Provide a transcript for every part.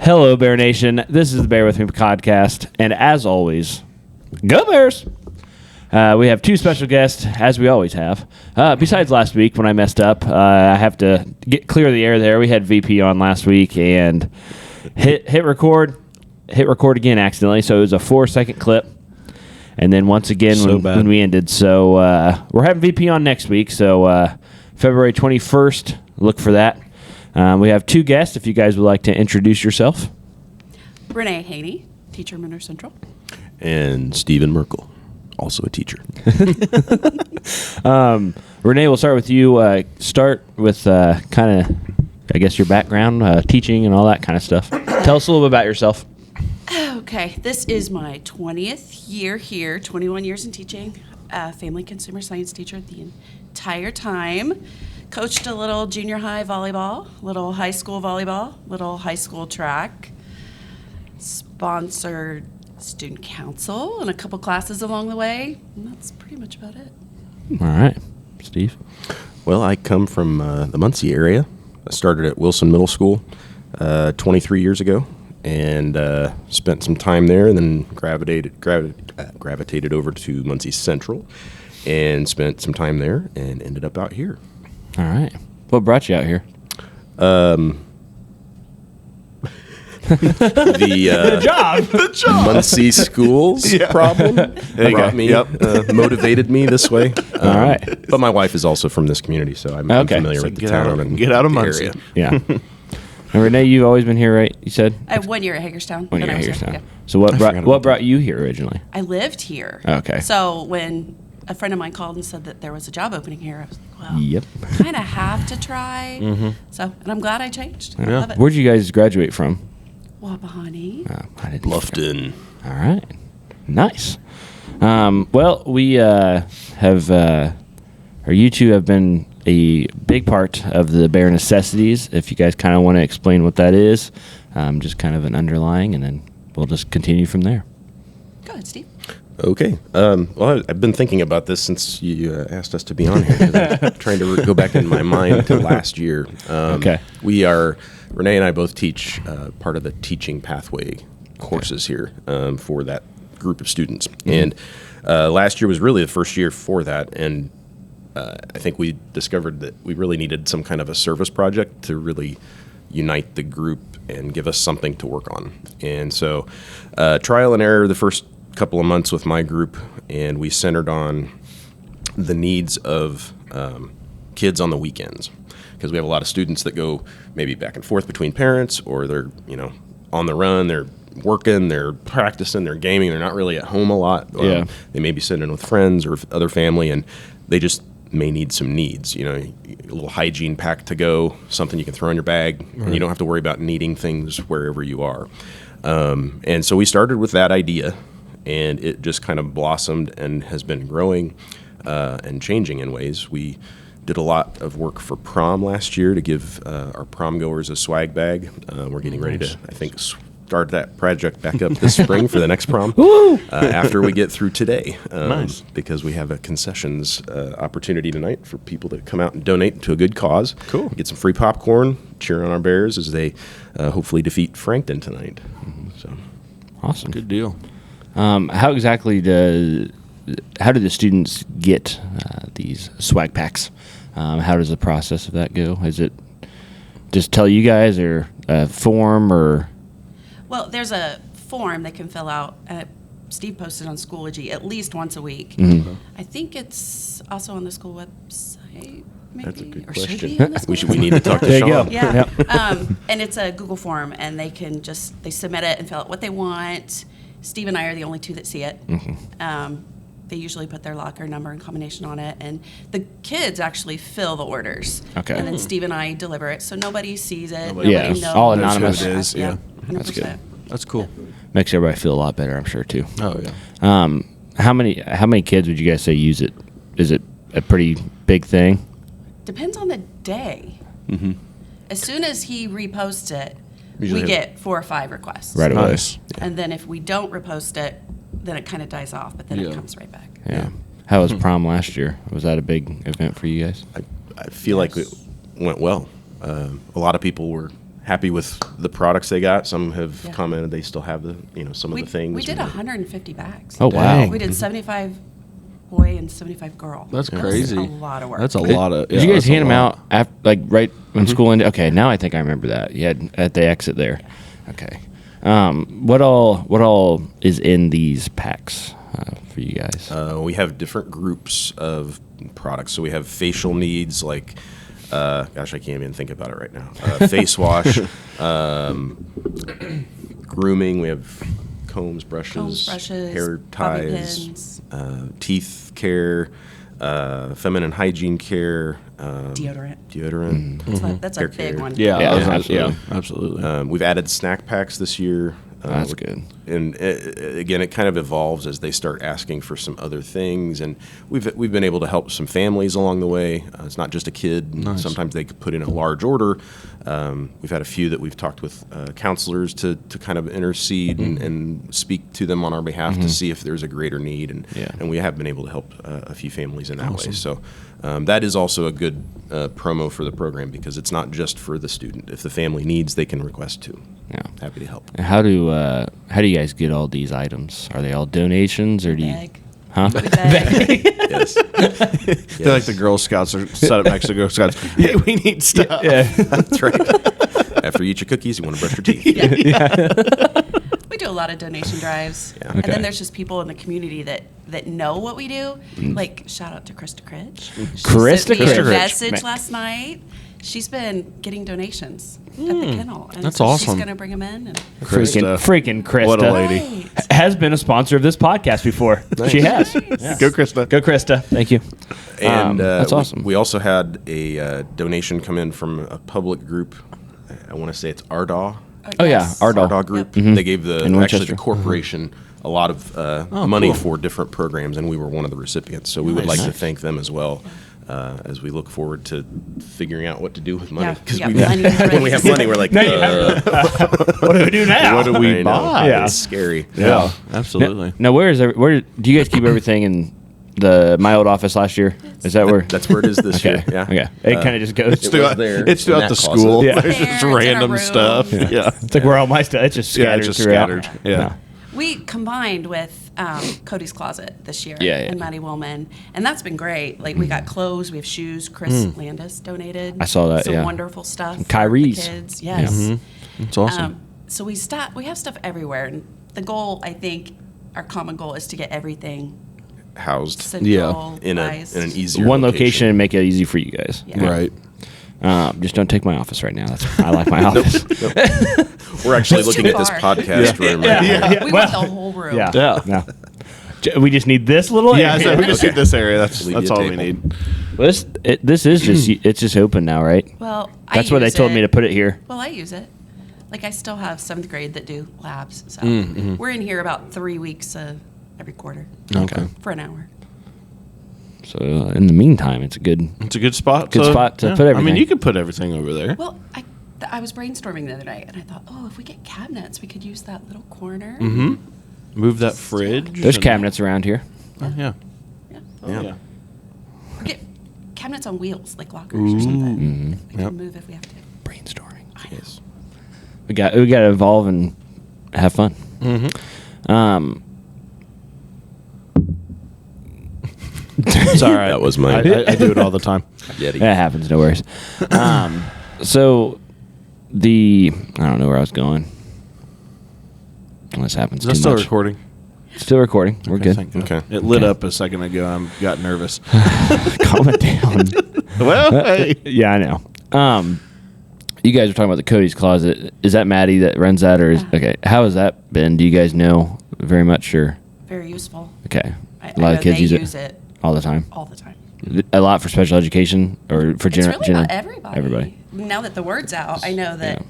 Hello, Bear Nation. This is the Bear With Me podcast, and as always, go Bears! We have two special guests, as we always have. Besides last week when I messed up, I have to clear the air there. We had VP on last week and hit record again accidentally, so it was a 4-second clip. And then once again when we ended. So we're having VP on next week, so February 21st, look for that. We have two guests, if you guys would like to introduce yourself. Renee Haney, teacher, Monroe Central. And Stephen Merkle, also a teacher. Renee, we'll start with you. Start with kind of, I guess, your background, teaching and all that kind of stuff. Tell us a little bit about yourself. Okay, this is my 20th year here, 21 years in teaching, family consumer science teacher the entire time. Coached a little junior high volleyball, little high school volleyball, little high school track. Sponsored student council and a couple classes along the way. And that's pretty much about it. All right. Steve? Well, I come from the Muncie area. I started at Wilson Middle School 23 years ago and spent some time there and then gravitated over to Monroe Central and spent some time there and ended up out here. All right. What brought you out here? The job. Muncie schools problem brought me, motivated me this way. All right. But my wife is also from this community, so I'm familiar with the town and get out of the Muncie. area. Yeah. And Renee, you've always been here, right? You said? I have 1 year at Hagerstown. 1 year at then I was Hagerstown. there, So what brought you here originally? I lived here. Okay. So when a friend of mine called and said that there was a job opening here, I was like, well, Yep. kind of have to try. So, and I'm glad I changed. I love it. Where'd you guys graduate from? Wapahani. I didn't Bluffton. All right. Nice. Well, we have, or you two have been a big part of the Bear Necessities. If you guys kind of want to explain what that is, just kind of an underlying, and then we'll just continue from there. Go ahead, Steve. Okay. Well, I've been thinking about this since you asked us to be on here. 'Cause I'm trying to go back in my mind to last year. Okay. Renee and I both teach part of the teaching pathway courses here for that group of students. And last year was really the first year for that. And I think we discovered that we really needed some kind of a service project to really unite the group and give us something to work on. And so trial and error the first couple of months with my group, and we centered on the needs of kids on the weekends, because we have a lot of students that go maybe back and forth between parents, or they're on the run, they're working, they're practicing, they're gaming, they're not really at home a lot. They may be sitting with friends or other family, and they just may need some needs, a little hygiene pack to go, something you can throw in your bag, and you don't have to worry about needing things wherever you are. And so we started with that idea, and it just kind of blossomed and has been growing and changing in ways. We did a lot of work for prom last year to give our prom goers a swag bag. We're getting ready to, I think, start that project back up this spring for the next prom after we get through today. Nice. Because we have a concessions opportunity tonight for people to come out and donate to a good cause. Cool. Get some free popcorn, cheer on our Bears as they hopefully defeat Frankton tonight. So Awesome. Good deal. How exactly do the students get these swag packs? How does the process of that go? Is it just tell you guys, or a form, or? Well, there's a form they can fill out. Steve posted on Schoology at least once a week. I think it's also on the school website, maybe. That's a good or should question. be on the school We need to talk to There you Sean. go. Yeah. Yep. And it's a Google form, and they can they submit it and fill out what they want. Steve and I are the only two that see it. They usually put their locker number and combination on it, and the kids actually fill the orders. Okay. And then Steve and I deliver it, so nobody sees it. Nobody Nobody knows. all knows anonymous. who it is, yeah. 100%. That's good. That's cool. Makes everybody feel a lot better, I'm sure, too. Oh, yeah. How many kids would you guys say use it? Is it a pretty big thing? Depends on the day. As soon as he reposts it, Usually we get 4 or 5 requests. Right away. Nice. And then if we don't repost it, then it kind of dies off, but then it Yeah. comes right back. Yeah. How was prom last year? Was that a big event for you guys? I feel like it went well. A lot of people were happy with the products they got. Some have Yeah. commented they still have the some of the things. We did 150 bags. Oh, wow. Dang. We did 75 boy and 75 girl. That's That was crazy. a lot of work. That's a lot of. Did you guys that's a hand them lot. out right when school ended? Okay, now I think I remember that. You had at the exit there. Okay. What all is in these packs for you guys? We have different groups of products. So we have facial needs, like, gosh, I can't even think about it right now. Face wash, grooming. We have combs, brushes, hair bobby ties, pins, teeth care, feminine hygiene care, deodorant. That's a hair big care. one. Yeah, Yeah, absolutely. yeah. Absolutely. We've added snack packs this year. That's good. And again, it kind of evolves as they start asking for some other things, and we've been able to help some families along the way. It's not just a kid. Nice. Sometimes they could put in a large order. We've had a few that we've talked with counselors to kind of intercede and speak to them on our behalf to see if there's a greater need, and we have been able to help a few families in that way. So that is also a good promo for the program, because it's not just for the student. If the family needs, they can request too. Yeah. Happy to help. How do you guys get all these items? Are they all donations or do you? Bag. Huh? We bag. Yes. They're like the Girl Scouts are set up next to Girl Scouts. Hey, we need stuff. Yeah. That's right. After you eat your cookies, you want to brush your teeth. We do a lot of donation drives. Yeah. And Okay. then there's just people in the community that know what we do. Like, shout out to Krista Critch. She Krista sent me a Critch. message Man. last night. She's been getting donations at the kennel. And That's so awesome. She's going to bring them in. And Freaking Krista. What a lady. Right. Has been a sponsor of this podcast before. She has. Nice. Go, Krista. Go, Krista. Thank you. And that's awesome. We also had a donation come in from a public group. I want to say it's Ardaw. Oh, yeah. Yes. Ardaw. Ardaw Group. Yep. They gave In actually Winchester. the corporation a lot of money cool. for different programs, and we were one of the recipients. So we would like to thank them as well. As we look forward to figuring out what to do with money. Yeah, 'Cause yeah, we- money is when we have money, we're like, Now you have what do we do now? What do I we know. buy? Yeah. It's scary. Yeah, absolutely. Now, where do you guys keep everything in my old office last year? Is that where? That's where it is this year. Yeah. Okay. It kind of just goes. It was there It's in throughout that the closet. school. Yeah. There's There, just it's in our random room. stuff. Yeah. It's like where all my stuff. It's just Yeah, scattered it's just throughout. scattered. Yeah. We combined with Cody's Closet this year Yeah, yeah. and Maddie Woolman, and that's been great. Like, we got clothes, we have shoes. Chris Landis donated. I saw that, Some yeah. wonderful stuff. for Kyrie's. the kids. Yes. It's awesome. So we have stuff everywhere, and the goal, I think, our common goal is to get everything Housed centralized. in an easier One location and make it easy for you guys. Yeah. Right. Just don't take my office right now. I like my office. We're actually It's looking too at this far. podcast room right now. We Well, want the whole room. Yeah. Yeah. No. We just need this little Yeah, area. so we just Okay. need this area. That's Leave you a all we table. need. Well, this is just it's just open now, right? Well, That's why they told me to put it here. Well, I use it. Like, I still have 7th grade that do labs, so Mm-hmm. we're in here about 3 weeks every quarter Okay. for an hour. So in the meantime, it's a good. It's a good spot. Good spot to put I everything. mean, you could put everything over there. Well, I was brainstorming the other night, and I thought, oh, if we get cabinets, we could use that little corner. Mm-hmm. Move that fridge. There's and- cabinets around here. Oh, yeah. Yeah. Yeah. Or get cabinets on wheels, like lockers or something. We Yep. can move if we have to. Brainstorming. I know. We got to evolve and have fun. It's all right. That was mine. I do it all the time. Yeti. That happens. No worries. So I don't know where I was going. This happens Is that too still much. recording? Still recording. We're Okay, good. thank God. Okay. It lit Okay. up a second ago. I got nervous. Calm it down. Well, hey. Yeah, I know. You guys were talking about the Cody's Closet. Is that Maddie that runs that, or is okay? How has that been? Do you guys know very much? Or Very useful. okay, I a lot know of kids they use it all the time. all the time. A lot for special education or for It's general. really about everybody. Everybody. Now that the word's out, I know that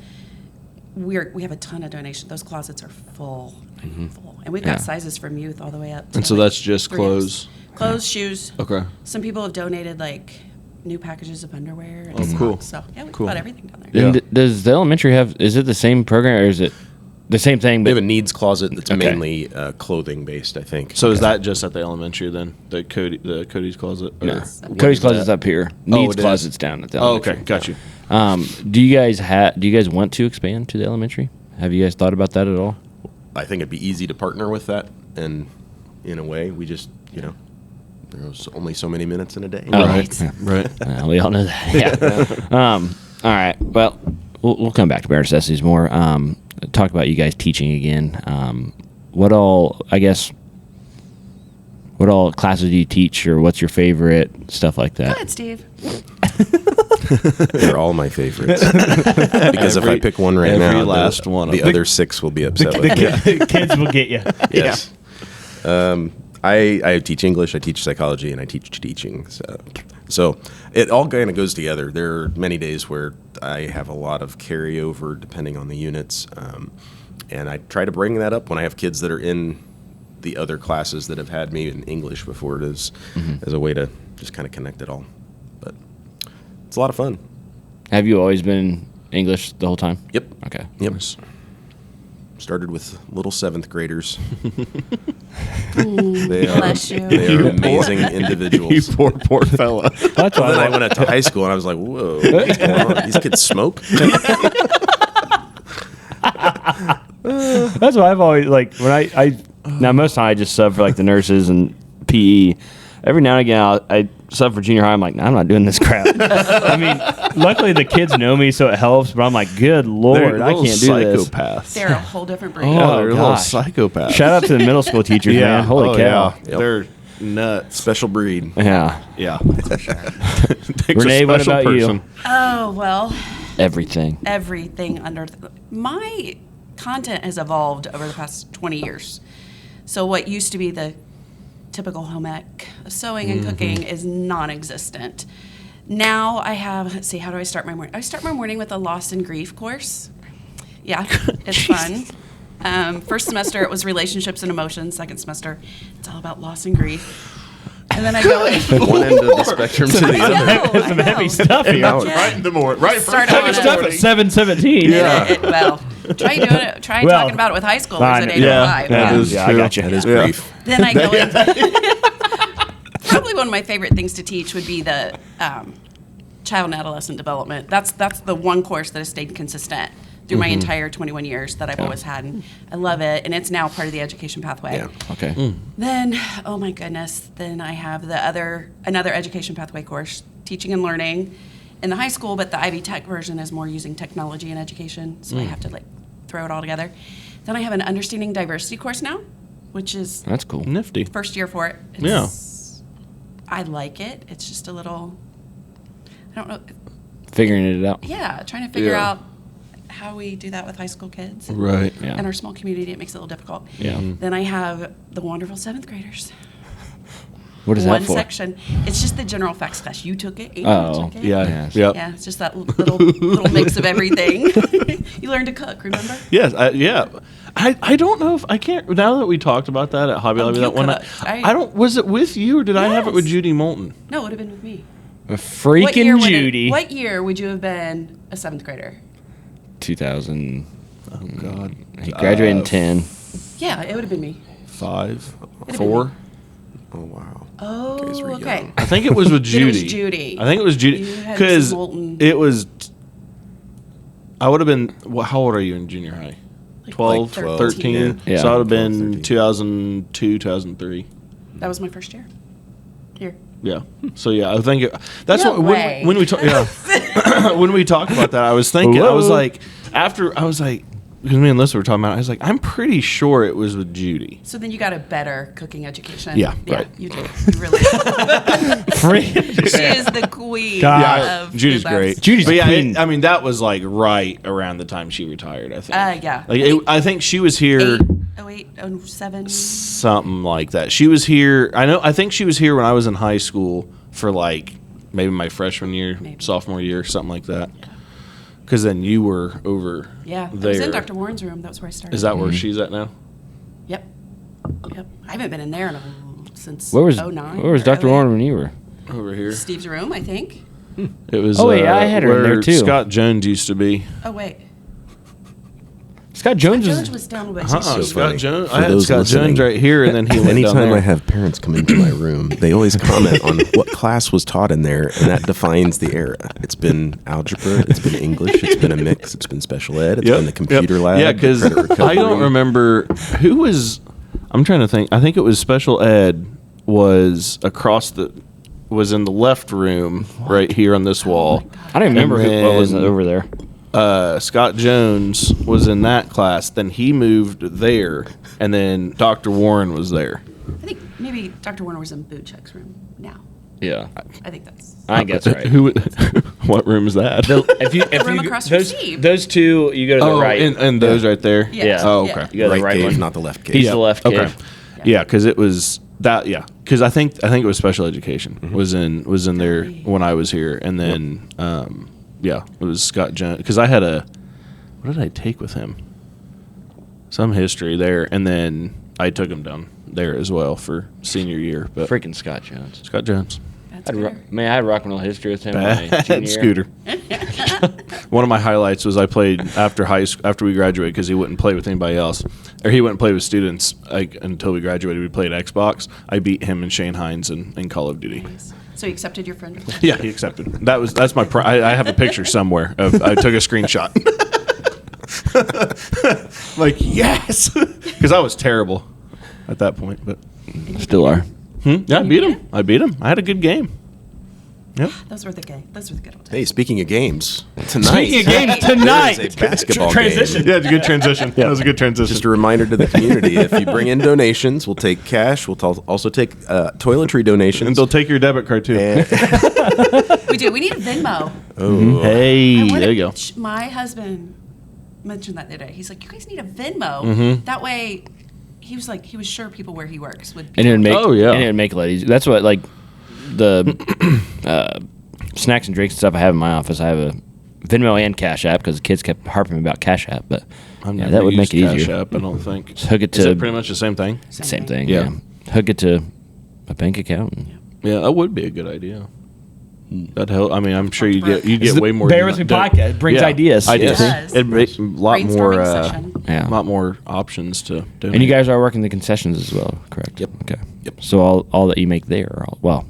Yeah. we have a ton of donations. Those closets are full, full, and we've Yeah. got sizes from youth all the way up. To And so that's just 3X. clothes? Clothes, shoes. Okay. Some people have donated like new packages of underwear and Oh, socks. cool. So yeah, we've Cool. got everything down there. Yeah. And does the elementary have? Is it the same program or is it the same thing? They But have a needs closet that's Okay. mainly clothing based, I think. So is that just at the elementary then? The Cody's Closet? Or Yes. what Cody's is that? Closet's up here. Needs it is. Closet's down at the Oh, elementary. okay. Got you. Do you guys want to expand to the elementary? Have you guys thought about that at all? I think it'd be easy to partner with that, and in a way, we just there's only so many minutes in a day. Oh, Right. Right. We all know that. Yeah. All right. Well, we'll come back to bear necessities more. Talk about you guys teaching again. What all classes do you teach, or what's your favorite, stuff like Go that? ahead, Steve. They're all my favorites. Because if I pick one right every now, last one of the them. other 6 will be upset with me. The kids will get you. Yes. I teach English, I teach psychology, and I teach teaching. So it all kind of goes together. There are many days where I have a lot of carryover depending on the units. And I try to bring that up when I have kids that are in the other classes that have had me in English before, as a way to just kind of connect it all. But it's a lot of fun. Have you always been English the whole time? Yep. Okay. Yep. Started with little 7th graders. Bless you. They are amazing individuals. You poor fella. That's Then I went up to high school and I was like, whoa, what's going on? These kids smoke? That's why I've always when I now most of the time I just sub for the nurses and PE. Every now and again I sub for junior high. I'm like, nah, I'm not doing this crap. I mean, luckily the kids know me, so it helps. But I'm like, good lord, I can't do this. Psychopaths. They're a whole different breed. Oh, They're gosh. little psychopaths. Shout out to the middle school teachers, man. Holy cow. Yeah. Yep. They're nuts. Special breed. Yeah. Yeah. Renee, what about you? Oh, well, Everything. everything under my content has evolved over the past 20 years. So what used to be the typical home ec of sewing and cooking is non-existent. Now I have, let's see, how do I start my morning? I start my morning with a loss and grief course. Yeah, it's fun. First semester it was relationships and emotions. Second semester it's all about loss and grief. And then I go in. One end of the spectrum to the other. I know. Heavy stuff here. Yeah. Right in the morning. Right Start first on thing in it. the Stuff at morning. 7:17. Yeah. Well, try doing it. Try Well, talking about it with high schoolers fine. at 8 or Yeah, 5. that is I true. got you. That is Yeah. grief. Then I go in. Probably one of my favorite things to teach would be the child and adolescent development. That's the one course that has stayed consistent through my entire 21 years that I've always had. And I love it, and it's now part of the education pathway. Yeah. Okay. Then, oh my goodness, then I have another education pathway course, teaching and learning in the high school, but the Ivy Tech version is more using technology in education, so I have to throw it all together. Then I have an understanding diversity course now, which is That's cool. Nifty. first year for it. I like it. It's just a little, I don't know, Figuring it out. yeah, trying to figure Yeah. out how we do that with high school kids. Right. Yeah. In our small community, it makes it a little difficult. Yeah. Then I have the wonderful 7th graders. What is One that for? section. It's just the general facts class. You took it. Adrian Oh, took it. Yeah. Yes. Yep. Yeah, it's just that little mix of everything. You learn to cook, remember? Yes. Yeah. I don't know if I can't. Now that we talked about that at Hobby Lobby you that one night, cooked. I don't. Was it with you or did I have it with Yes. Judy Moulton? No, it would have been with me. Freaking Judy. What year would you have been a 7th grader? 2000. Oh God. He graduated in 10. Yeah, it would have been me. 5, been 4. Oh, wow. Oh, guys were okay. young. I think it was with Then it was Judy. Judy. I think it was Judy You had because Mrs. Moulton. it was. I would have been. How old are you in junior high? Like 12, 12, 13. yeah. So I would have 12, been 13. 2002, 2003. That was my first year. Here. Yeah. So yeah, I think that's No what way. when we talk. Yeah. When we talked about that, I was thinking. I was Whoa. like, because me and Lisa were talking about it, I was like, I'm pretty sure it was with Judy. So then you got a better cooking education. Yeah, right. You do. You really do. She is the queen God. of Judy's food great. labs. Judy's but yeah, queen. I mean, that was like right around the time she retired. I think. Yeah. I think she was here. 8, 07. Something like that. She was here. I think she was here when I was in high school for like maybe my freshman year, Maybe. sophomore year, something like that. Because then you were over Yeah. It there. was in Dr. Warren's room. That's where I started. Is that where she's at now? Yep. Yep. I haven't been in there since Where was 09. Where was or Dr. 08. Warren when you were? Over here. Steve's room, I think. It was. Oh, wait, I had her in where there, too. Scott Jones used to be. Oh, wait. Scott Jones Jones is. was down with So Scott funny. Jones. For I had those Scott listening, Jones right here, and then he went down Anytime there. I have parents come into my room, they always comment on what class was taught in there, and that defines the era. It's been algebra, it's been English, it's been a mix, it's been special ed, it's been the computer lab. Yeah, the because credit recovery. I don't remember who was. I'm trying to think. I think it was special ed was was in the left room right here on this wall. I don't remember And what was then, over there. Scott Jones was in that class. Then he moved there, and then Dr. Warren was there. I think maybe Dr. Warner was in Boot Check's room now. Yeah, I think that's. I think that's right. Who? What room is that? If room you across from those, Steve. those two, you go to the right. and those right there. Yeah. Oh, Yeah. okay. You go to right the right cave, one. not the left cave. He's the left Okay. cave. Yeah, because it was that. Yeah, because I think it was special education was in there when I was here, and then it was Scott Jones because I had what did I take with him? Some history there, and then I took him down there as well for senior year. But Freaking Scott Jones. Scott Jones, That's I fair. had rock and roll history with him. my junior year. Scooter. One of my highlights was I played after we graduated because he wouldn't play with anybody else, or he wouldn't play with students until we graduated. We played Xbox. I beat him and Shane Hines in Call of Duty. So you accepted your friend request? Yeah, he accepted. That's my. I have a picture somewhere of. I took a screenshot. Like yes, because I was terrible at that point. But Still are. yeah, I beat him. I had a good game. Yep. Those were the good old days. Hey, speaking of games, tonight. Speaking of games, tonight. There is a basketball Transition. game. Yeah, it's a good transition. That was a good transition. Just a reminder to the community: if you bring in donations, we'll take cash. We'll also take toiletry and donations. they'll take your debit card too. And- We do. We need a Venmo. oh, Hey, I wanna- there you go. My husband mentioned that the other day. He's like, you guys need a Venmo. That way, he was sure people where he works would be. And it would make. Oh, yeah. And it would make it a lot easier. That's what the snacks and drinks and stuff I have in my office. I have a Venmo and Cash App because the kids kept harping about Cash App, but I've yeah, never that would make it used Cash easier. App, I don't think. Just hook it Is to it pretty much the same thing? same thing. Yeah. Yeah. Hook it to a bank account. And Yeah, that would be a good idea. That help. I mean, I'm sure you get It's the way more. Bear With Me podcast. It brings ideas. Ideas. It does. It makes a lot more. Brainstorming session. Yeah. A lot more options to do. And you guys are working the concessions as well, correct? Yep. Okay. Yep. So all that you make there, are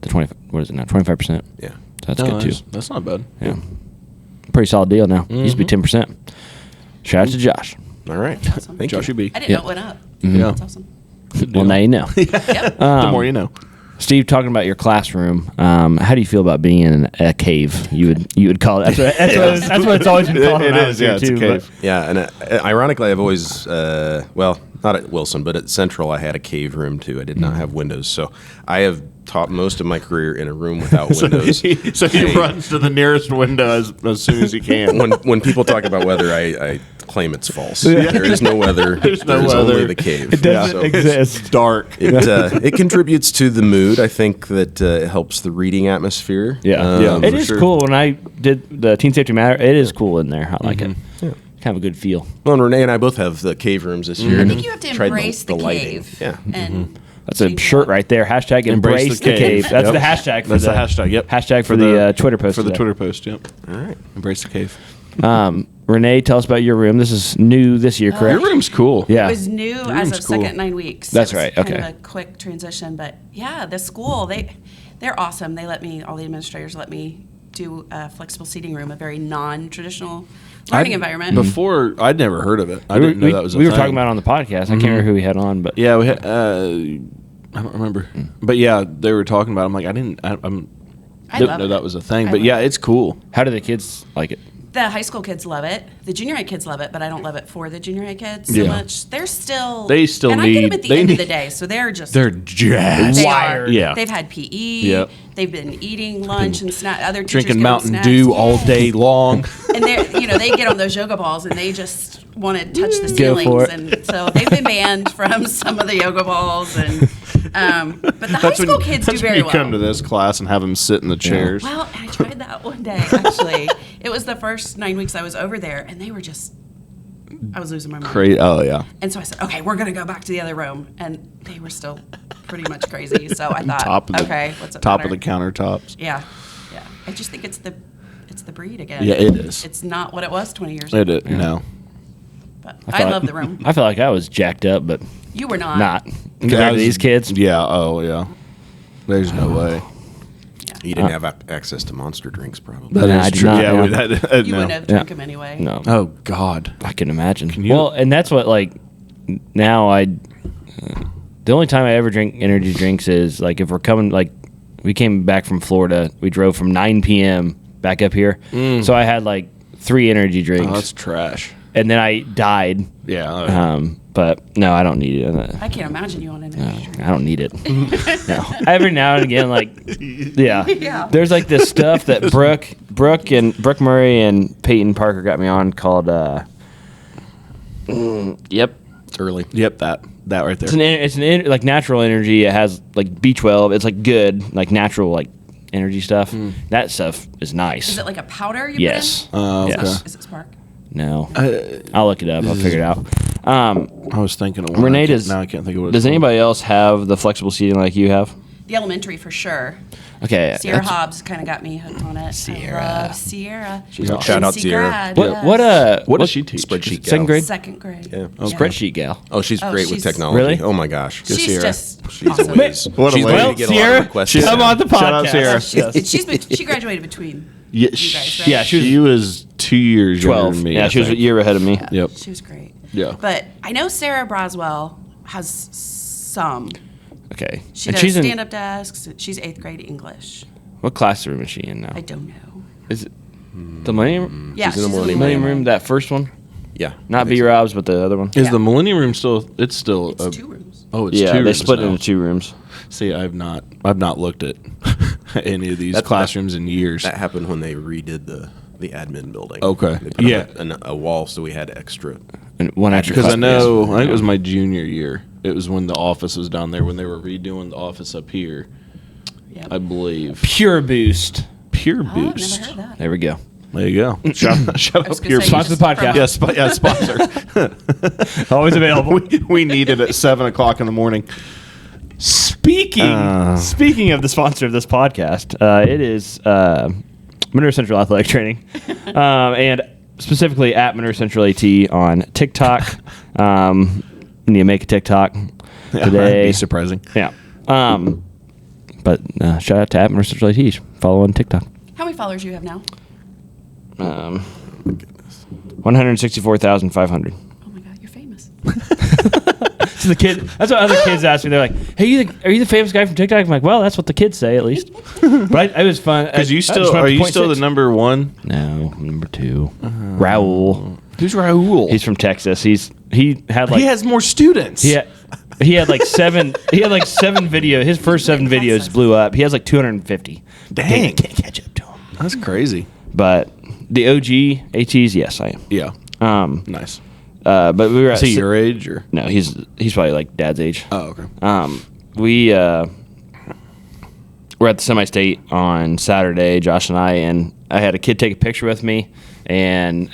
the 20. What is it now? 25%. yeah. So that's good too. That's not bad. Yeah. Pretty solid deal now. Used to be 10%. Shout out to Josh. All right. Awesome. Thank Josh, you. you be. I didn't Yeah. know it went up. Yeah. That's awesome. Well, now you know. Yep. The more you know. Steve, talking about your classroom, how do you feel about being in a cave? You would call it. That's what it's always been called. It when I is, was here, yeah, it's a too, cave. Yeah, and ironically, I've always, not at Wilson, but at Central, I had a cave room too. I did not have windows, so I have taught most of my career in a room without windows. So he runs to the nearest window as soon as he can. When people talk about weather, I claim it's false. There is no weather. There's no only weather. the cave. It doesn't So exist. It's dark. it contributes to the mood. I think that it helps the reading atmosphere. Yeah, Yeah, it for is sure. cool. When I did the Teen Safety Matter, it is cool in there. I like it. Kind of a good feel. Well, and Renee and I both have the cave rooms this year. I and think you have to tried embrace the lighting. cave. Yeah. And That's a change shirt it up. right there. Hashtag embrace the cave. That's Yep. the hashtag. For That's the hashtag. Yep. Hashtag for the Twitter post. For the today. Twitter post. Yep. All right. Embrace the cave. Renee, tell us about your room. This is new this year, correct? Your room's cool. Yeah. It was new as room's of cool. second 9 weeks. That's It was right, Kind okay. of a quick transition, but yeah, the school they're awesome. They let me, all the administrators let me do a flexible seating room, a very non-traditional learning environment. Before, I'd never heard of it. I didn't know that was a we were thing. talking about it on the podcast. I can't remember who we had on, but Yeah, we had, I don't remember. But yeah, they were talking about it. I'm like, I didn't I know love that it. was a thing. I But love yeah, it. it's cool. how do the kids like it? The high school kids love it. The junior high kids love it, but I don't love it for the junior high kids so Yeah. much. They still need- and I get them at the they end of need- the day, so they're just They're jazzed. they wired. are. Yeah. They've had PE. Yep. They've been eating lunch and snack. Other teachers Drinking give them Mountain snacks. Dew all Yeah. day long. And they they get on those yoga balls and they just want to touch the Go for ceilings, it. and so they've been banned from some of the yoga balls. And but the high school kids do that's very when you well. come to this class and have them sit in the chairs. Well, I tried that one day actually. It was the first 9 weeks I was over there, and they were just. I was losing my mind. Crazy. Oh yeah. And so I said, okay, we're going to go back to the other room. And they were still pretty much crazy. So I thought, Top of the okay, what's up? top of the countertops. Yeah. Yeah. I just think it's the breed again. Yeah, it is. It's not what it was 20 years It ago. is. No. But feel I like- love the room. I feel like I was jacked up, but You were not. not compared to these kids. Yeah. Oh, yeah. There's no way. You didn't have access to Monster drinks, probably. That is I did true. not, Yeah, yeah. You no. wouldn't have drunk them anyway. No. Oh God. I can imagine. you- Well, and that's what like now the only time I ever drink energy drinks is like if we're coming like we came back from Florida, we drove from 9 p.m. back up here, so I had like 3 energy drinks, Oh, that's trash. and then I died. Yeah. But no, I don't need it. I can't imagine you on an energy drink. I don't need it. No. Every now and again, like yeah. Yeah. There's like this stuff that Brooke Murray and Peyton Parker got me on called yep. It's early. Yep. That right there. It's like natural energy. It has like B12. It's like good, like natural, like energy stuff. That stuff is nice. Is it like a powder you Yes. put in? Okay. Yes. Is it Spark? No. I'll look it up. I'll figure it out. I was thinking of one. Renee, Now I can't think of what. does it's anybody else have the flexible seating like you have? The elementary for sure. Okay. Sierra that's- Hobbs kind of got me hooked on it. Sierra. I love Sierra. She's awesome. Shout out NC Sierra. grad, What yes. What does she teach? Spreadsheet Second gal. grade? Second grade. Yeah. Spreadsheet gal. Oh, she's great with she's- technology. Really? Oh my gosh. She's Sierra. just She's awesome. always. What a she's lady. going Well, to get a lot Sierra, of requests. come on the podcast. Shout out Sierra. She graduated between Yeah, you guys, right? yeah, she was 2 years 12. younger than me. Yeah, I she was a think. year ahead of me. Yep. She was great. Yeah. But I know Sarah Braswell has some. Okay. She And does she's in stand-up desks. She's 8th grade English. what classroom is she in now? I don't know. Is it the Millennium? Yeah, She's in the she's Millennium Room, that first one? Yeah. Not I think B Rob's, but the other one. Is Yeah. the Millennium Room still? It's still. It's 2 rooms. Oh, it's Yeah, 2 they rooms split it now. into 2 rooms. See, I've not looked at any of these That's- classrooms in years. That happened when they redid the admin building. Okay. They put Yeah. up a wall so we had extra. And one extra Because I class. know, I think it was my junior year. It was when the office was down there when they were redoing the office up here. Yeah. I believe. Pure Boost. Pure Oh, I've never Boost. heard that. There we go. There you go. Shout I was out gonna Pure say, Boost. you Sponsor the podcast. Yeah, sponsor. Always available. we need it at 7 o'clock in the morning. Speaking of the sponsor of this podcast, it is Monroe Central Athletic Training, and specifically at Monroe Central AT on TikTok. Need to make a TikTok Yeah, today. that'd be surprising. Yeah. But shout out to at Monroe Central AT. Follow on TikTok. How many followers you have now? 164,500. Oh my God, you're famous. So the kid, that's what other kids ask me. They're like, "Hey, are you the famous guy from TikTok?" I'm like, "Well, that's what the kids say, at least." But it was fun Because I you just still went up are to you still the 0.6. number one? No, I'm number 2. Raul. Who's Raul? He's from Texas. He had like he has more students. he had like 7 video. His first 7 videos blew up. He has like 250. Dang. Can't catch up to him. That's crazy. But the OG ATs, yes, I am. Yeah. Nice. Nice. But we were at Is he your age or? No, he's probably like Dad's age. Oh, okay. We were at the semi-state on Saturday, Josh and I had a kid take a picture with me, and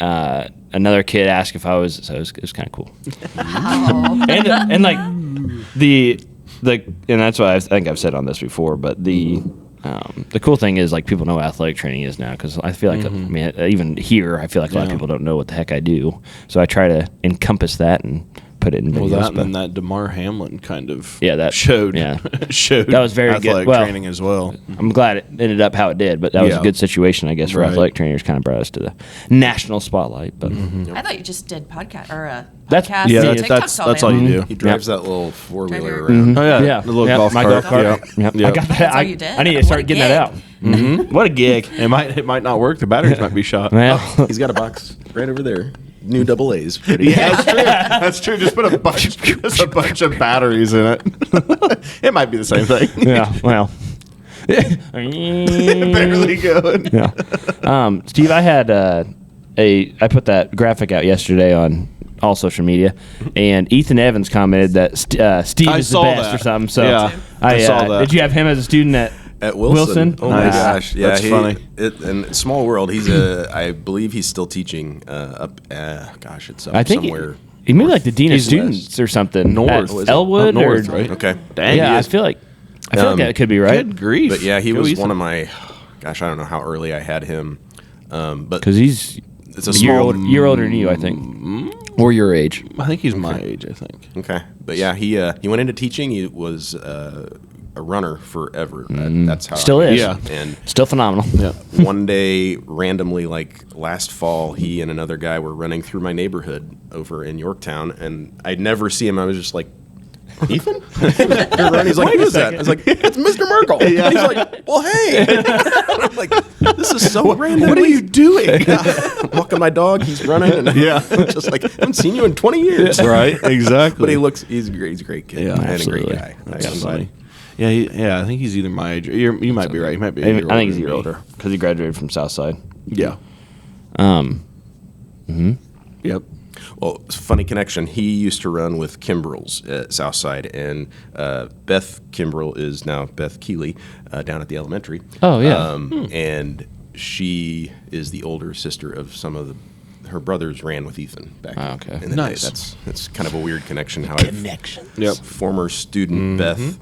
another kid asked if I was. So it was kind of cool. and like the and that's why I think I've said on this before, but the cool thing is like people know what athletic training is now, because I feel like I mean, even here I feel like a lot of Yeah. people don't know what the heck I do, so I try to encompass that and put it in videos. Well, that but- and then that DeMar Hamlin kind of that showed showed That was very good. athletic Well, training as well. I'm glad it ended up how it did, but that was Yeah. a good situation, I guess, for Right. athletic trainers. Kind of brought us to the national spotlight. But I thought you just did podcast or a That's- podcast. Yeah, and that's TikToks that's all you do. He drives that little 4-wheeler Drive your- around. Oh yeah, yeah, the little yeah, golf my cart. golf cart. Yeah. Yep. I got that. That's all I, you did? I need to What start a getting that gig. out. What a gig! It might not work. The batteries might be shot. Well, He's got a box right over there. New double A's. Yeah, that's true. That's true. Just put a bunch of batteries in it. It might be the same thing. yeah. Well. Barely going. Yeah. Steve, I had I put that graphic out yesterday on all social media, and Ethan Evans commented that Steve I is the saw best that. or something. So Yeah, I saw that. Did you have him as a student At Wilson. Oh Nice. my gosh. Yeah, That's funny. In small world, he's I believe he's still teaching up it's up I think somewhere. he may be like the dean of He's students or something. North. at Was it? Elwood Up north, or right? Okay. Dang, yeah, he I is. feel like that could be right Good grief. But yeah, he Go was Ethan. one of my I don't know how early I had him. But because he's it's a a year small older than you, I think. Or your age. I think he's my age. I think. Okay, but yeah, he went into teaching. He was a runner forever. That's how Still is. Yeah. And Still phenomenal. Yeah. one day, randomly, like last fall, he and another guy were running through my neighborhood over in Yorktown, and I'd never see him. I was just like, Ethan? He's like, who's that? I was like, it's Mr. Merkle. He's like, well, hey. I'm like, this is so random. What are you doing? I'm walking my dog. He's running. And Yeah. I'm just like, I haven't seen you in 20 years. Right. Exactly. But he's great. He's a great kid. Yeah, And absolutely. a great guy. That's I got him funny. by. Yeah, I think he's either my age. Or you might be right. He might be. I think he's a than year me. older because he graduated from Southside. Yeah. Yep. Well, it's a funny connection. He used to run with Kimbrell's at Southside, and Beth Kimbrell is now Beth Keeley down at the elementary. Oh, yeah. And she is the older sister of some of her brothers ran with Ethan back Oh, okay. in the Nice. day. That's kind of a weird connection. How Yep. former student Beth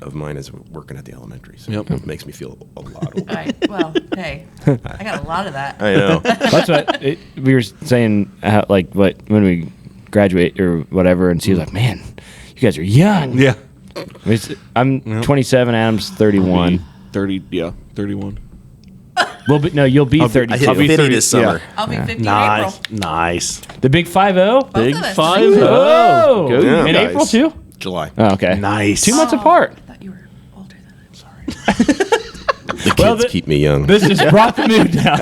of mine is working at the elementary. So Yep. it makes me feel a lot older. All right. Well, hey, I got a lot of that. I know. That's what we were saying, when we graduate or whatever, and she was like, man, you guys are young. Yeah. I'm 27, Adam's 31. 30. Yeah. 31. Well, you'll be I 32. hit 50 this summer. I'll be 50 in April. Nice. The big 5-0? Both of us. 5-0. Oh, Go Yeah. in guys. April too? July. Oh, okay. Nice. 2 months Oh, apart. I thought you were older than I'm sorry. The Well, kids keep me young. This just brought the mood down.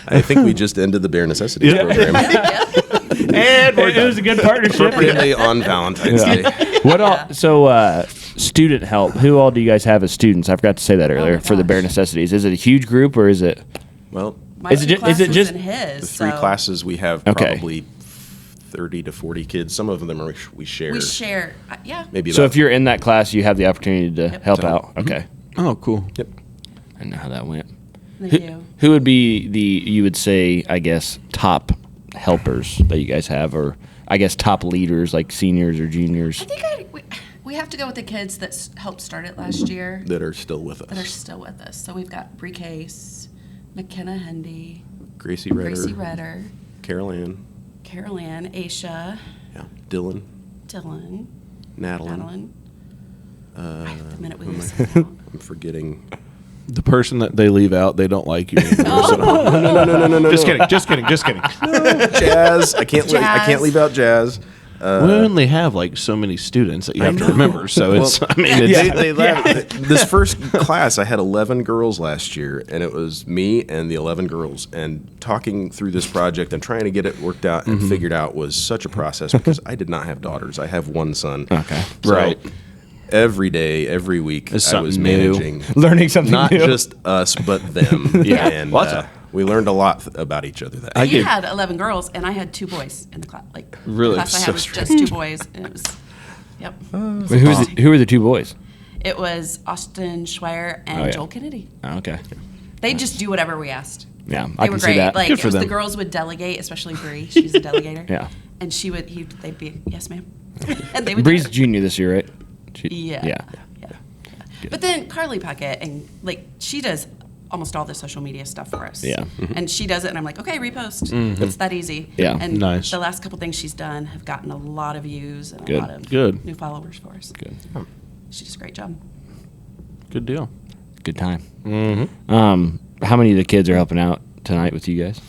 I think we just ended the Bare Necessities program. And it was a good partnership. Appropriately on Valentine's Day. What all? So, student help. Who all do you guys have as students? I forgot to say that earlier. For the gosh. Bare Necessities, is it a huge group or is it? Well, My Is it two ju- is it classes just- and his, the three so classes we have Okay. probably 30 to 40 kids. Some of them we share. we share. Yeah. Maybe So about- if you're in that class, you have the opportunity to help To help. out. Okay, Oh, cool. Yep. I didn't know how that went. They do. Who would be you would say, I guess, top helpers that you guys have, or I guess top leaders like seniors or juniors? I think we have to go with the kids that helped start it last year that are still with that are us. still with us. So we've got Bree Case, McKenna Hendy, Gracie Redder, Gracie Redder, Carol Ann, Carol Ann, Aisha, yeah, Dylan, Dylan, Madeline. Madeline. The minute we who am I- lose them all. I'm forgetting. The person that they leave out, they don't like you anymore. Oh. No. Just kidding. Just kidding. Just kidding. Jazz. I can't Jazz. leave out Jazz. we only have like so many students that you have to remember. So it's. Well, I mean, it's, they this first class, I had 11 girls last year, and it was me and the 11 girls. And talking through this project and trying to get it worked out and figured out was such a process because I did not have daughters. I have one son. Okay. So Right. Every day, every week, It's I was something new. managing Learning something not new. just us, but them. Yeah. And Lots we learned a lot about each other that I You get- had 11 girls, and I had 2 boys in the class. Like Really? the class I So had was just 2 boys, and it was, yep. Who were the 2 boys? It was Austin Schweier and Oh, yeah. Joel Kennedy. Oh, okay. They just do whatever we asked. Yeah, They I were can great. see that. Like Good for it was them. the girls would delegate, especially Bree. She's a delegator. Yeah. And they'd be yes, ma'am. And they would. Bree's do it. junior this year, right? Yeah. Yeah. But then Carly Puckett, and like she does almost all the social media stuff for us. Yeah. And she does it, and I'm like, okay, repost. It's that easy. Yeah. And Nice. the last couple things she's done have gotten a lot of views and Good. a lot of Good. new followers for us. Good. She does a great job. good deal. Good time. How many of the kids are helping out tonight with you guys?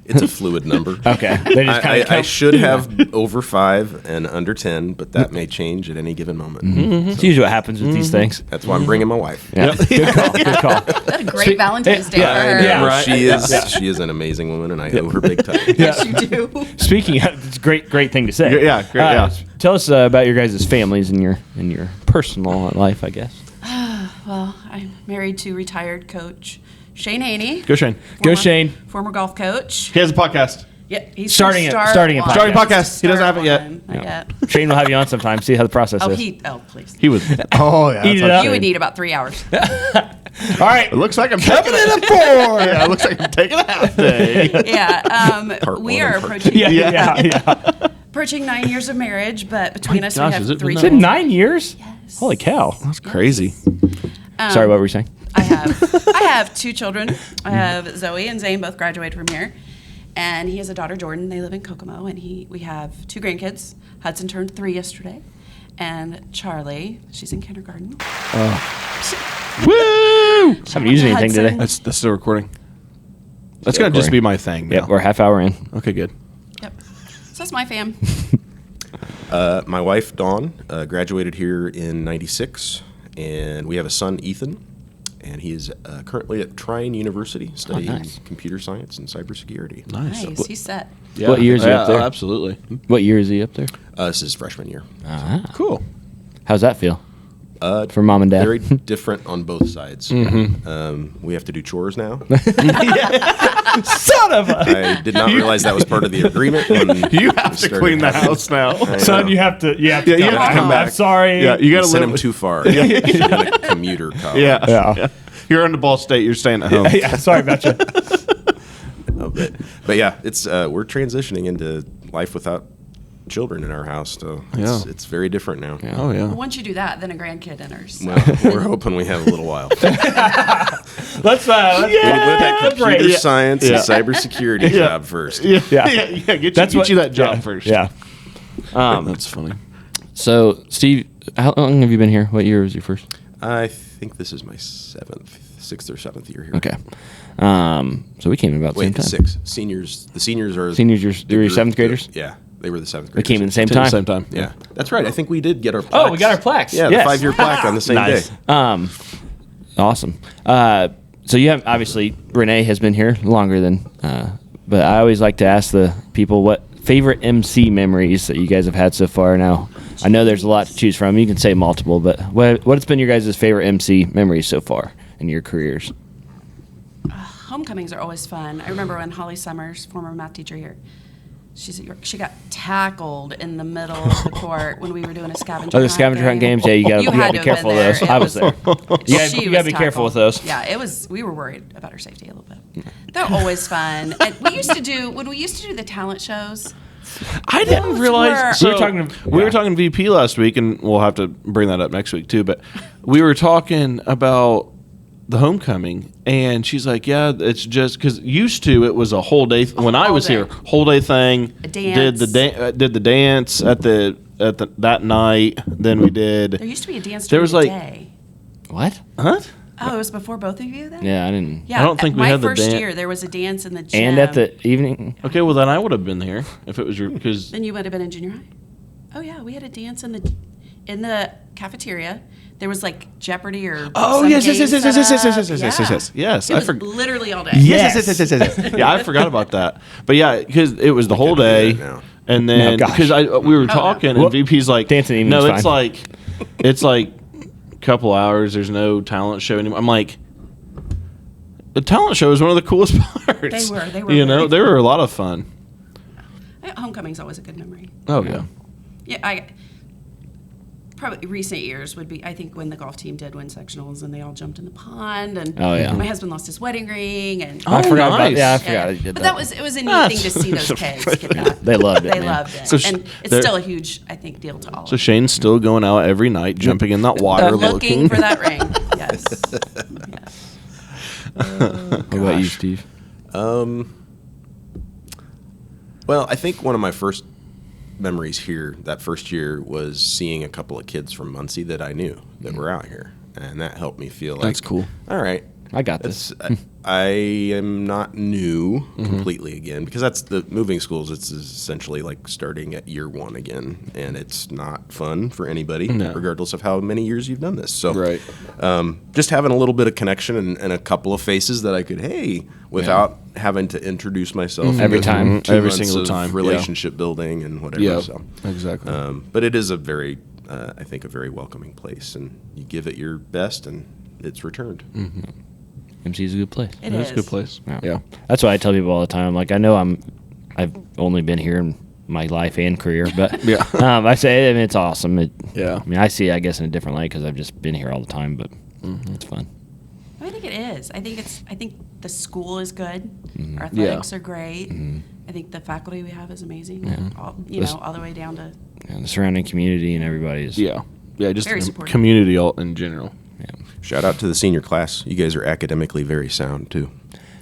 it's a fluid number. Okay. They just kind I of should have over 5 and under 10, but that may change at any given moment. It's usually what happens with these things. That's why I'm bringing my wife. Yeah. Good call. Good call. What a great Valentine's Day yeah, for her. I know. Yeah, right. She is an amazing woman, and I owe her big time. Yes, you do. Speaking of, it's a great thing to say. Yeah, great, yeah. Tell us about your guys' families and your personal life, I guess. Well, I'm married to retired coach Shane Haney. Go Shane. Go Shane. Former golf coach. He has a podcast. Yeah, he's Starting gonna it- starting a one. podcast. Starting a podcast. He doesn't have it yet. Start one. Not yet. Shane will have you on sometime. See how the process is. Please. He was. Oh yeah. Eat it up. You would need about 3 hours. All right. It looks like I'm taking it. Yeah, it looks like I'm taking a half day. Yeah, Part we one are and part approaching Yeah. approaching 9 years of marriage, but between us gosh, we has have it 3 been Is it children. 9 years? Yes. Holy cow. That's crazy. Sorry, what were you saying? I have 2 children. I have Zoe and Zane, both graduated from here, And he has a daughter, Jordan. They live in Kokomo, and we have 2 grandkids. Hudson turned 3 yesterday, and Charlie, she's in kindergarten. Woo! Haven't used anything today. Hudson. That's still recording. That's gonna just be my thing now. Yep, we're a half hour in. Okay, good. Yep. So that's my fam. My wife, Dawn, graduated here in '96, and we have a son, Ethan, and he is currently at Trine University studying nice. computer science and cybersecurity. Nice. Nice. He's set. Yeah. What year is he up there? Absolutely. What year is he up there? This is freshman year. Cool. How's that feel? For mom and dad? Very different on both sides. We have to do chores now. Son of a... I did not realize that was part of the agreement. When You we have to started clean the having- house now. I Son, know. you have to you have to come back. I'm sorry. Yeah, you got to Sent live him too far. He's in a commuter college. Yeah. You're in the Ball State. You're staying at home. Yeah, sorry about you. But yeah, it's we're transitioning into life without children in our house, so it's very different now. Oh yeah. Well, once you do that, then a grandkid enters. Well, we're hoping we have a little while. Let's With that computer science and cybersecurity job first. Yeah. Get you that job first. Yeah. That's funny. So, Steve, how long have you been here? What year was your first? I think this is my 6th or 7th year here. Okay. So we came in about the same Wait, time. 6 seniors. The seniors are Seniors, they were your group 7th graders? Yeah, they were the 7th graders. We came in the same At time? the same time. Yeah, that's right. I think we did get our plaques. Oh, we got our plaques. Yeah, Yes. the 5-year plaque on the same Nice. day. Awesome. So you have, obviously, Renee has been here longer than, but I always like to ask the people what favorite MC memories that you guys have had so far. Now, I know there's a lot to choose from. You can say multiple, but what's been your guys' favorite MC memories so far in your careers? Homecomings are always fun. I remember when Holly Summers, former math teacher here, she got tackled in the middle of the court when we were doing a scavenger Oh, the hunt scavenger hunt game. games? Yeah, you got to had be to have careful of been those. there. I It was there. She You got was to be careful with tackled. those. Yeah, we were worried about her safety a little bit. They're always fun. And when we used to do the talent shows. I didn't Those realize. were- We were talking VP last week, and we'll have to bring that up next week too. But we were talking about the homecoming, and she's like, "Yeah, it's just because used to it was a whole day. When I whole was day. here, whole day thing. A dance. Did the dance at the that night. Then we did. There used to be a dance There during was the like- day. What? Huh? Oh, it was before both of you then? Yeah, I didn't. Yeah, I don't think we my had the first dan- year there was a dance in the gym. And at the evening? Okay, well then I would have been here if it was your because Then you would have been in junior high. Oh yeah, we had a dance in the cafeteria. There was like Jeopardy or some yes. game set up. Yes, It I was forgot. literally all day. Yes. Yeah, I forgot about that. But yeah, because it was the whole day, now. and then Oh, gosh. because we were talking, Well, and VP's like, dancing evening's no, it's fine." it's like a couple hours. There's no talent show anymore. I'm like, the talent show is one of the coolest parts. They were You know, very they were a lot of fun. Homecoming's always a good memory. Oh yeah. Yeah, I probably recent years would be I think when the golf team did win sectionals and they all jumped in the pond and Oh, yeah. my husband lost his wedding ring and I forgot about nice. Yeah, I yeah. forgot you did But that. it was a neat thing to see those kids get that. They loved it, They man. loved it. So and it's they're- still a huge I think deal to all. So Shane's still going out every night, jumping in that water, looking for that ring. Yes. Yes. What about you, Steve? Well, I think one of my first memories here that first year was seeing a couple of kids from Muncie that I knew that were out here, and that helped me feel like That's cool. All right, I got this. I am not new completely again because that's the moving schools. It's essentially like starting at year one again, and it's not fun for anybody, No. regardless of how many years you've done this. So, Right. Just having a little bit of connection and a couple of faces that I could without having to introduce myself Every with time. 2 Every months single of time, yeah. relationship building and whatever. Yeah, So. exactly. But it is a very, I think, a very welcoming place, and you give it your best, and it's returned. MC is a good place. It That's is. a good place. Yeah. That's why I tell people all the time. I'm like, I know I've only been here in my life and career, but Yeah. I say, I mean, it's awesome. Yeah. I mean, I see it, I guess, in a different light because I've just been here all the time, but it's fun. I think it is. I think the school is good. Our Yeah. athletics are great. I think the faculty we have is amazing. All the way down to And the surrounding community and everybody is. Yeah. Yeah, just Very the supportive. community all in general. Yeah. Shout out to the senior class. You guys are academically very sound, too.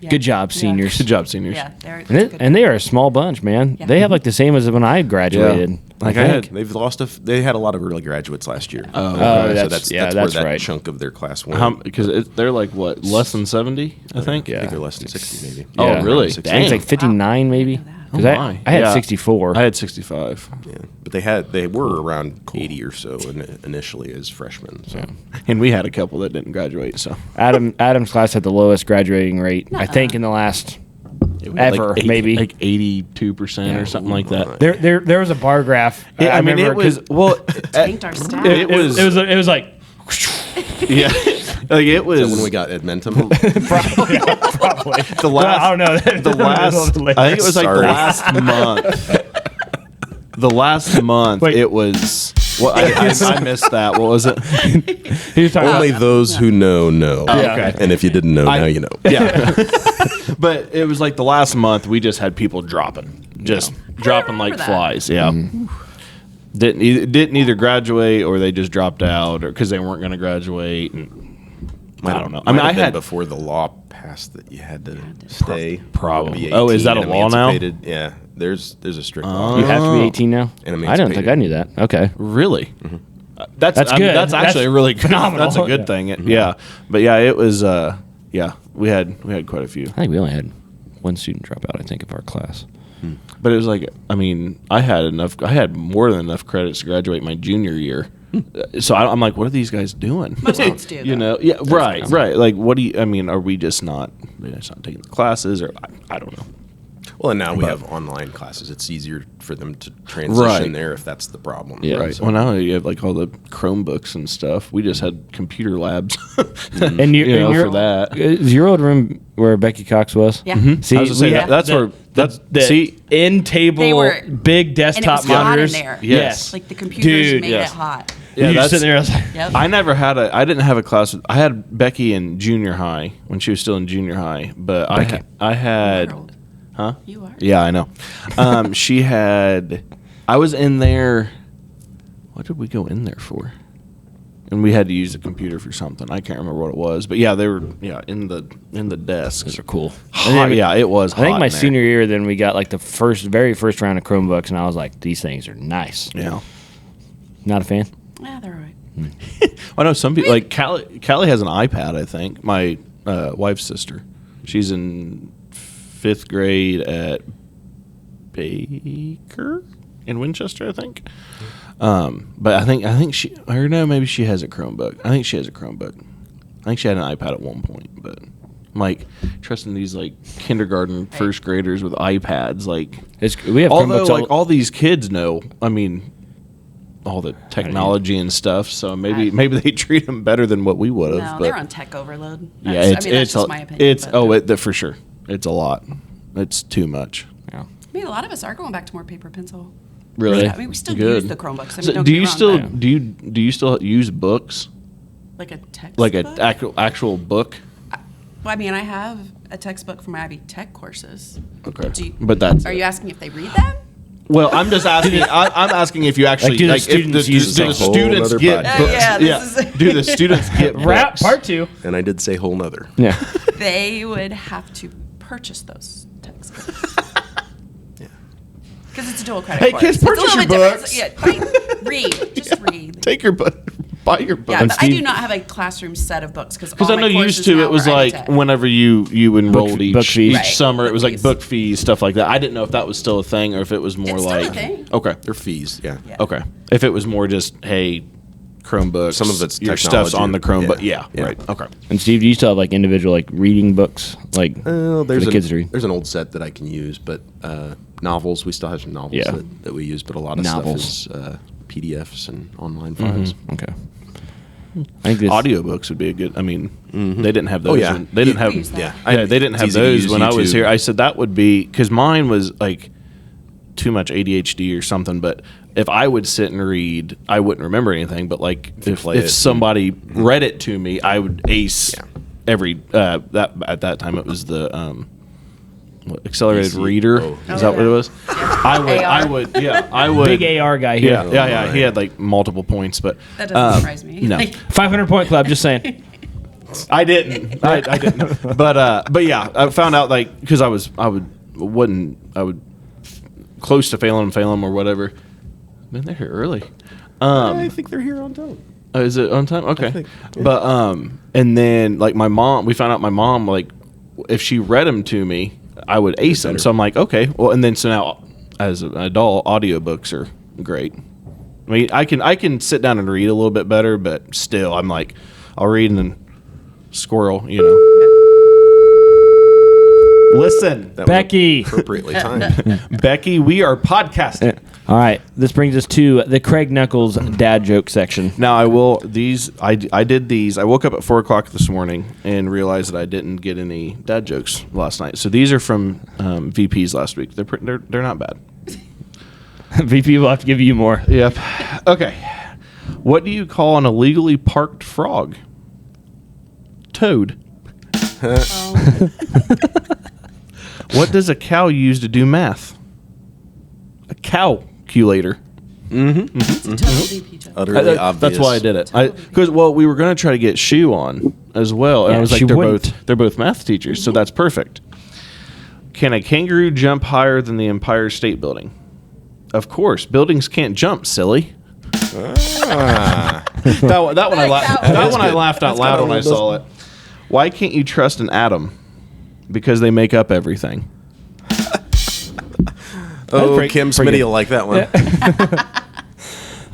Yeah. Good job, seniors. Good job, seniors. Yeah, they're And, good. and they are a small bunch, man. Yeah. They have like the same as when I graduated. Like I I think. had- They've lost they had a lot of early graduates last year. Oh, So that's that's that's where that right. chunk of their class went. Because they're like what, less than 70, I think. I Yeah. think they're less than 60 maybe. Oh, Yeah. really? Around 60. I think it's like Dang. 59 maybe. that. Because Oh, my. I had Yeah. 64. I had 65. Yeah. But they were around 80 or so initially as freshmen. So And we had a couple that didn't graduate, so. Adam's class had the lowest graduating rate, I think, in the last ever, maybe. Like 82% or something like that. There was a bar graph. Yeah, I mean, it remember, was, 'cause well, Tanked our staff. it was, it was like yeah. Like it was. when we got Edmentum. probably. the last, I don't know. the last, I think it was like Sorry. the last month. The last month, Wait. it was. Well, I missed that. What was it? He was talking Only about, those who know. Yeah. Okay. And if you didn't know, now you know. Yeah. But it was like the last month we just had people dropping, dropping like remember that. flies. Yeah. Didn't either graduate or they just dropped out or because they weren't going to graduate. And I don't know. I mean, I had before the law passed that you had to stay. Probably. be Oh, is that 18 a law now? emancipated. Yeah. There's a strict law. you have to be 18 now? And I don't think I knew that. Okay. Really? That's I mean, good. that's actually That's a really good, phenomenal. That's a good Yeah. thing. Yeah. But yeah, it was. Yeah, we had quite a few. I think we only had one student drop out, I think, of our class. But it was like, I mean, I had more than enough credits to graduate my junior year. So I'm like, what are these guys doing? Most kids do, You though. know? Yeah, right. Like, what do you? I mean, are we just not taking the classes, or I don't know. Well, and now we have online classes. It's easier for them to transition Right. there if that's the problem. Yeah. Right. So- Well, now you have like all the Chromebooks and stuff. We just had computer labs. And you know, and your- for that. Is your old room where Becky Cox was? Yeah. See, I was gonna say we that- had that's where the see. end table They were- big desktop and it was hot in monitors. there. Yes. Like the computers Dude, made yes. it hot. Yeah, you that's- sitting there. I was like, Yep. I didn't have a class. I had Becky in junior high when she was still in junior high, but Becky. I had. You're old. Huh? You are. Yeah, I know. She had. I was in there. What did we go in there for? And we had to use the computer for something. I can't remember what it was, but yeah, they were in the desks. those are cool. Hot, yeah, it was. I think hot my in there. senior year, then we got like the very first round of Chromebooks, and I was like, these things are nice. Yeah. Not a fan. Yeah, they're all right. I know some people like Callie has an iPad. I think my wife's sister. She's in 5th grade at Baker in Winchester, I think. But I think she, or no, maybe she has a Chromebook. I think she has a Chromebook. I think she had an iPad at one point, but I'm like trusting these like kindergarten first graders with iPads, like We have although Chromebooks like all these kids know, I mean, all the technology and stuff. So maybe they treat them better than what we would have. No, but they're on tech overload. yeah, That's, that's just my opinion. but- for sure. It's a lot. It's too much. Yeah. I mean, a lot of us are going back to more paper pencil. Really? Yeah, I mean, we still Good. use the Chromebooks. I mean, So don't do get me you wrong, still but- do you still use books like a text? like an actual book? Well, I mean, I have a textbook for my Ivy Tech courses. Okay, Do you- but that's Are you asking if they read them? well. I'm just asking. I'm asking if you actually do the if students use do the it? Whole students nother get podcast. books? Yeah, this is- Do the students get Wrap books? part 2. And I did say whole nother. Yeah. They would have to purchase those textbooks. Because it's a dual credit Hey, course. kids, It's a purchase little your bit books. different. Yeah, read. Just read. Take your book. Buy your book. Yeah, but I Steve- do not have a classroom set of books because Because I know used to it was like whenever you enrolled book each fees. Right, summer, it book was like fees. book fees, stuff like that. I didn't know if that was still a thing or if it was more It's still a like thing. okay, They're fees, yeah. Yeah. okay. If it was more just hey, Chromebooks, Some of it's your stuff's technology. on the Chromebook. Yeah. Yeah, Yeah. right. Okay. And Steve, do you still have like individual like reading books, like for There's the kids to read? There's an old set that I can use, but novels, we still have some novels Yeah. that we use, but a lot of Novels. stuff is PDFs and online files. Okay. I think this Audiobooks would be a good. I mean, they didn't have those. Oh, yeah. They didn't We have. use that. Yeah. They didn't It's have easy to those use when I was YouTube. here. I said that would be because mine was like too much ADHD or something. But if I would sit and read, I wouldn't remember anything. But like play if it. somebody read it to me, I would ace Yeah. every. That at that time it was the what, accelerated AC. reader. Oh. Is that what it was? I AR. would. Yeah, I would. big AR guy here. Yeah, yeah, yeah. He had like multiple points, but That doesn't surprise me. no. Like, 500 point club. Just saying. I didn't. I didn't. But yeah, I found out like because I would close to failing or whatever. Man, they're here early. I think they're here on time. Is it on time? Okay. think, yeah. But and then like my mom, we found out my mom like if she read them to me, I would ace them. So I'm like, okay, well, and then so now as an adult, audiobooks are great. I mean, I can sit down and read a little bit better, but still, I'm like, I'll read and then squirrel, Listen, That was Becky. appropriately timed. Becky, we are podcasting. All right, this brings us to the Craig Knuckles dad joke section. Now I did these. I woke up at 4:00 this morning and realized that I didn't get any dad jokes last night. So these are from VPs last week. They're not bad. VP will have to give you more. Yep. Okay. What do you call an illegally parked frog? Toad. What does a cow use to do math? A calculator. It's a total VP joke. Utterly obvious. That's why I did it. Because we were going to try to get Shu on as well, and Yeah, I was she like, wouldn't. they're both math teachers, so that's perfect. Can a kangaroo jump higher than the Empire State Building? Of course, buildings can't jump, silly. Ah. That one I good. laughed out That's loud kinda when I saw it. Why can't you trust an atom? Because they make up everything. Oh, pretty- Kim pretty Smitty good. will like that one.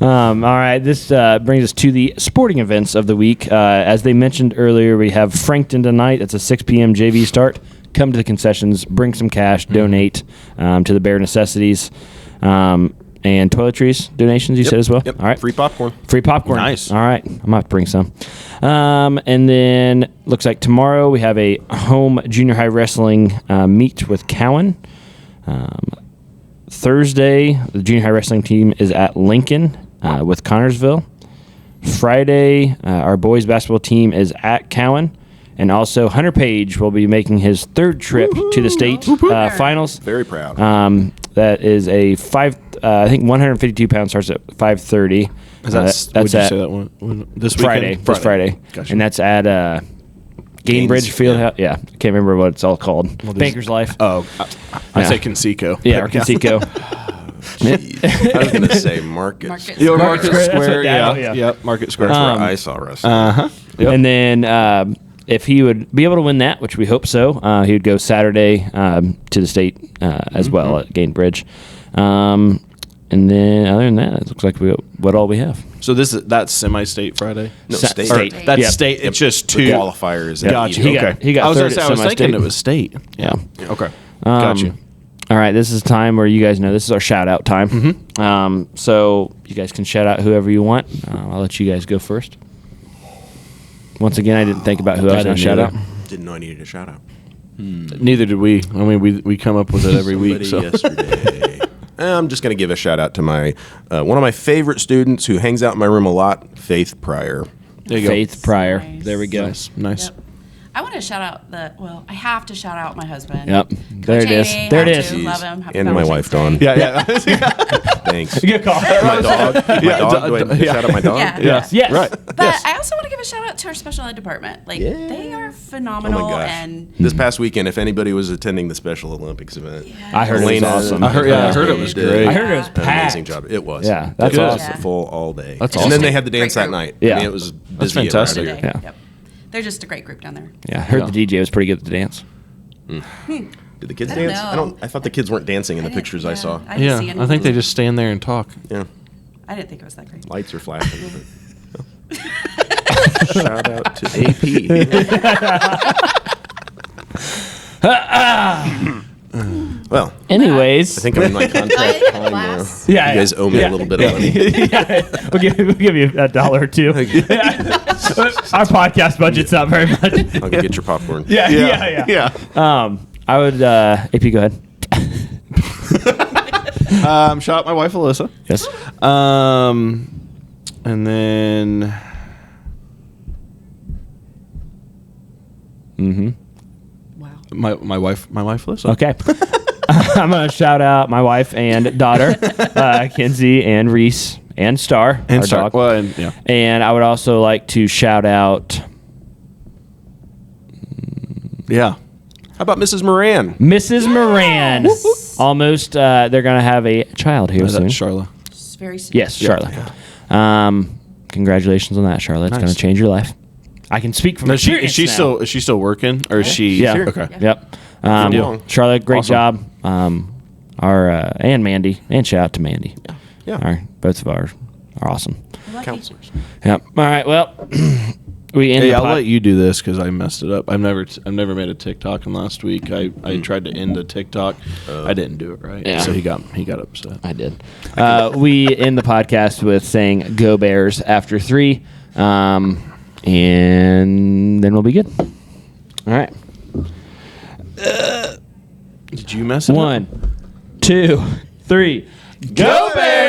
All right, this brings us to the sporting events of the week. As they mentioned earlier, we have Frankton tonight. It's a 6 p.m. JV start. Come to the concessions, bring some cash, donate to the Bare Necessities. And toiletries donations, you said as well? Yep. All right. Free popcorn. Free popcorn. Nice. All right. I'm going to have to bring some. And then looks like tomorrow we have a home junior high wrestling meet with Cowan. Thursday, the junior high wrestling team is at Lincoln with Connorsville. Friday, our boys basketball team is at Cowan. And also, Hunter Page will be making his third trip to the state finals. Very proud. That is a I think 152 pounds starts at 5:30. That's that's you at say that one this Friday. weekend? This Friday, Gotcha. and that's at Gainbridge Fieldhouse. Yeah, I can't remember what it's all called. is- Banker's Life. Oh, I Yeah. say Conseco. Yeah, or Conseco. Jeez. I was going to say Market. Market. Market Market Square, that's Square. what Dad- Yeah. yeah. Yep. Market Square. That's where I saw wrestling. Yep. And then if he would be able to win that, which we hope so, he would go Saturday to the state as well at Gainbridge. And then other than that, it looks like what all we have. So that's semi-state Friday. No, Sa- state. state. Or- That's Yep. state. It's just The two. qualifiers. at Gotcha. either. got- he got I was third gonna say, at I was thinking semi-state. it was state. Yeah. Okay. Got you. All right, this is time where you guys know this is our shout out time. So you guys can shout out whoever you want. I'll let you guys go first. Once again, I didn't think about who I was going to shout out. Didn't know I needed a shout out. Neither did we. I mean, we come up with it every week. So Yesterday. I'm just going to give a shout out to my one of my favorite students who hangs out in my room a lot, Faith Pryor. there you go. Faith Pryor. Nice. There we go. Nice. Yep. I want to shout out I have to shout out my husband. Yep. There it is. Haney, There it have is. to, Jeez. Love him. Happy And my Valentine's wife, Dawn. Day. Yeah. Thanks. Good call. My dog. My dog. Do I yeah. shout out my dog? Yeah. Yes. Yes. Right. But I also want to give a shout out to our special ed department. Like they are Oh phenomenal my gosh. and This past weekend, if anybody was attending the Special Olympics event, I heard it was Elena awesome. I heard it was did great. I heard it was an packed. amazing job. It was. Yeah, that's it was awesome. full all day. That's And then awesome. they had the dance Great that group. night. Yeah. I mean, it was busy around fantastic. here. day. Yeah. Yep. They're just a great group down there. Yeah, I heard the DJ was pretty good at the dance. Did the kids I don't dance? know. I thought the kids weren't dancing in the I didn't- pictures I yeah, saw. I didn't see Yeah. any I think they movement. just stand there and talk. Yeah. I didn't think it was that great. Lights are flashing. Shout out to AP. Well, Anyways, I think I'm in my contract time now. Class. yeah, You guys owe me a little bit of money. yeah, we'll give you $1 or $2. Our podcast budget's not very much. I'll go get your popcorn. Yeah. I would. AP, go ahead. Shout out my wife Alyssa. Yes. And then Wow. my wife Alyssa. Okay. I'm gonna shout out my wife and daughter, Kenzie and Reese and Star, And our Star. dog. Well, and yeah. And I would also like to shout out Yeah. How about Mrs. Moran? Mrs. Moran. Almost, they're going to have a child here Is that soon. Charlotte? It's very soon. Yes, Charlotte. Congratulations on that, Charlotte. It's Nice. going to change your life. I can speak from No, experience now. is she still working, or is she? Yeah. Okay. Yep. Good deal. Charlotte, great Awesome. job. Our and Mandy, and shout out to Mandy. Yeah. Both of ours are awesome. Lucky. Counselors. Yep. All right. Well, we end Hey, the I'll pod- let you do this because I messed it up. I've never made a TikTok. And last week I tried to end a TikTok. I didn't do it right. Yeah. So he got upset. I did. We end the podcast with saying "Go Bears" after 3, and then we'll be good. All right. Did you mess it up? 1, 2, 3. Go Bears!